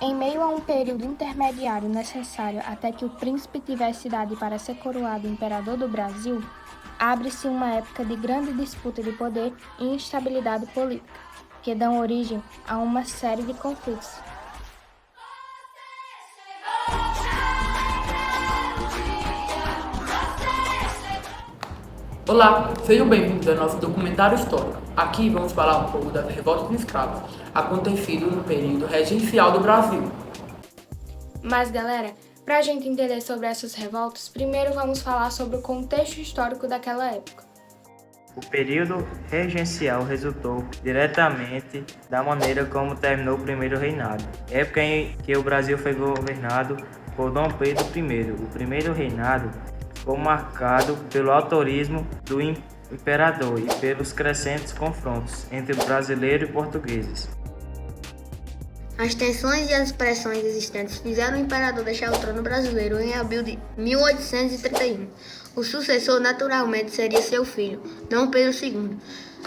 Em meio a um período intermediário necessário até que o príncipe tivesse idade para ser coroado imperador do Brasil, abre-se uma época de grande disputa de poder e instabilidade política, que dão origem a uma série de conflitos. Olá, sejam bem-vindos ao nosso documentário histórico. Aqui vamos falar um pouco das revoltas de escravos, acontecido no período regencial do Brasil. Mas galera, para a gente entender sobre essas revoltas, primeiro vamos falar sobre o contexto histórico daquela época. O período regencial resultou diretamente da maneira como terminou o primeiro reinado, época em que o Brasil foi governado por Dom Pedro I. O primeiro reinado ficou marcado pelo autorismo do imperador e pelos crescentes confrontos entre brasileiros e portugueses. As tensões e as pressões existentes fizeram o imperador deixar o trono brasileiro em abril de 1831. O sucessor naturalmente seria seu filho, Dom Pedro II.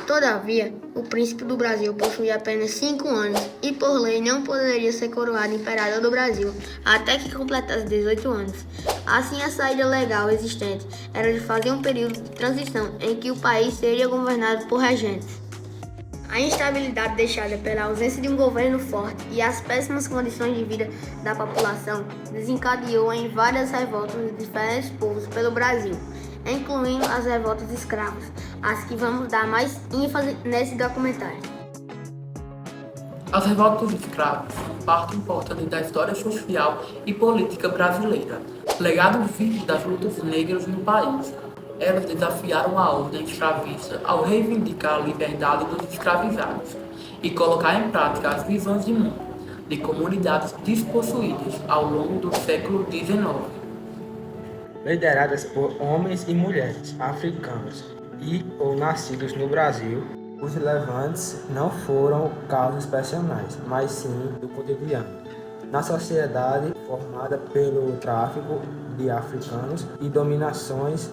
Todavia, o príncipe do Brasil possuía apenas 5 anos e por lei não poderia ser coroado imperador do Brasil até que completasse 18 anos. Assim, a saída legal existente era de fazer um período de transição em que o país seria governado por regentes. A instabilidade deixada pela ausência de um governo forte e as péssimas condições de vida da população desencadeou em várias revoltas de diferentes povos pelo Brasil, incluindo as revoltas de escravos, as que vamos dar mais ênfase nesse documentário. As revoltas de escravos são parte importante da história social e política brasileira, legado vivo das lutas negras no país. Elas desafiaram a ordem escravista ao reivindicar a liberdade dos escravizados e colocar em prática as visões de mundo de comunidades despossuídas ao longo do século XIX. Lideradas por homens e mulheres africanos e ou nascidos no Brasil, os levantes não foram casos excepcionais, mas sim do cotidiano. Na sociedade formada pelo tráfico de africanos e dominações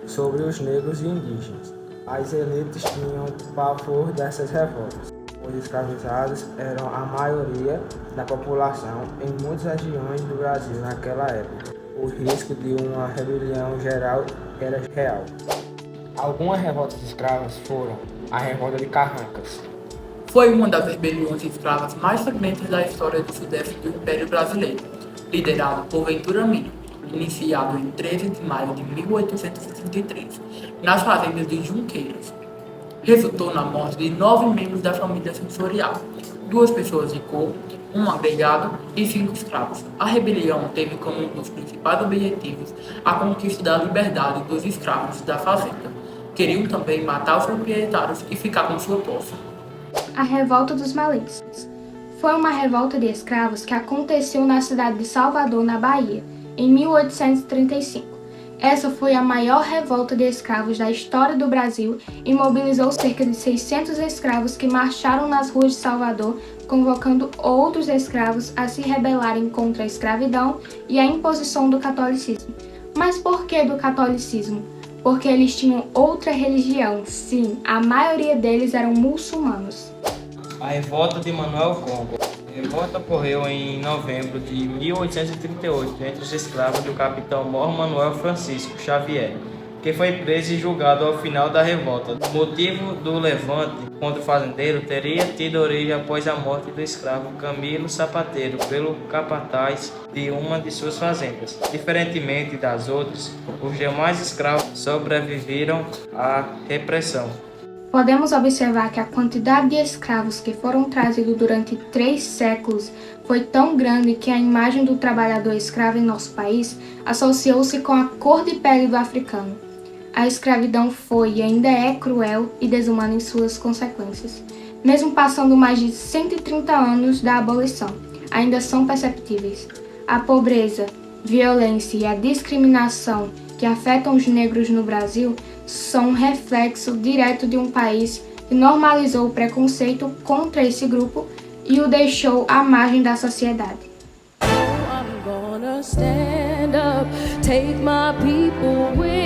sobre os negros e indígenas, as elites tinham pavor dessas revoltas. Os escravizados eram a maioria da população em muitas regiões do Brasil naquela época. O risco de uma rebelião geral era real. Algumas revoltas escravas foram a Revolta de Carrancas. Foi uma das rebeliões escravas mais sangrentas da história do sudeste do Império Brasileiro, liderado por Ventura Mino, iniciado em 13 de maio de 1863, nas fazendas de Junqueiras. Resultou na morte de 9 membros da família sensorial, 2 pessoas de cor, um agregado e 5 escravos. A rebelião teve como um dos principais objetivos a conquista da liberdade dos escravos da fazenda. Queriam também matar os proprietários e ficar com sua posse. A Revolta dos Malenses foi uma revolta de escravos que aconteceu na cidade de Salvador, na Bahia, em 1835. Essa foi a maior revolta de escravos da história do Brasil e mobilizou cerca de 600 escravos que marcharam nas ruas de Salvador, convocando outros escravos a se rebelarem contra a escravidão e a imposição do catolicismo. Mas por que do catolicismo? Porque eles tinham outra religião. Sim, a maioria deles eram muçulmanos. A Revolta de Manuel Congo. A revolta ocorreu em novembro de 1838 entre os escravos do capitão Mor Manuel Francisco Xavier, que foi preso e julgado ao final da revolta. O motivo do levante contra o fazendeiro teria tido origem após a morte do escravo Camilo Sapateiro pelo capataz de uma de suas fazendas. Diferentemente das outras, os demais escravos sobreviveram à repressão. Podemos observar que a quantidade de escravos que foram trazidos durante 3 séculos foi tão grande que a imagem do trabalhador escravo em nosso país associou-se com a cor de pele do africano. A escravidão foi e ainda é cruel e desumana em suas consequências. Mesmo passando mais de 130 anos da abolição, ainda são perceptíveis. A pobreza, violência e a discriminação que afetam os negros no Brasil são um reflexo direto de um país que normalizou o preconceito contra esse grupo e o deixou à margem da sociedade. I'm gonna stand up, take my people with